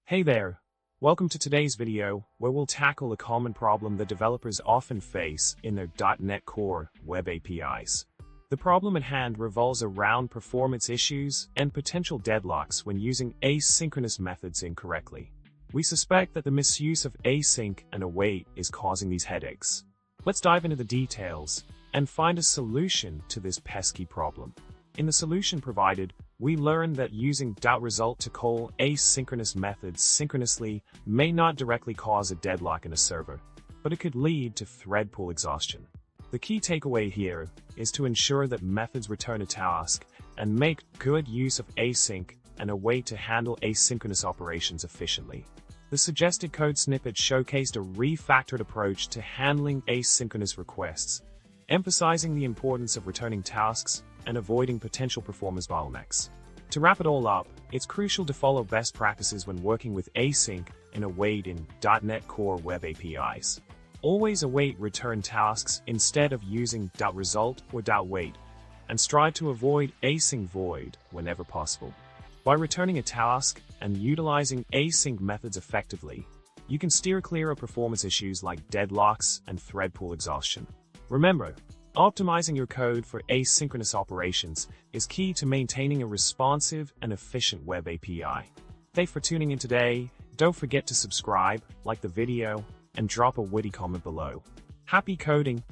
Hey there! Welcome to today's video, where we'll tackle a common problem that developers often face in their .NET Core web APIs. The problem at hand revolves around performance issues and potential deadlocks when using asynchronous methods incorrectly. We suspect that the misuse of async and await is causing these headaches. Let's dive into the details and find a solution to this pesky problem. In the solution provided, we learn that using .result to call asynchronous methods synchronously may not directly cause a deadlock in a server, but it could lead to thread pool exhaustion. The key takeaway here is to ensure that methods return a task and make good use of async and await to handle asynchronous operations efficiently. The suggested code snippet showcased a refactored approach to handling asynchronous requests, emphasizing the importance of returning tasks and avoiding potential performance bottlenecks. To wrap it all up, it's crucial to follow best practices when working with async and await in .NET Core web APIs. Always await return tasks instead of using .result or .wait, and strive to avoid async void whenever possible. By returning a task and utilizing async methods effectively, you can steer clear of performance issues like deadlocks and thread pool exhaustion. Remember, optimizing your code for asynchronous operations is key to maintaining a responsive and efficient web API. Thanks for tuning in today. Don't forget to subscribe, like the video, and drop a witty comment below. Happy coding!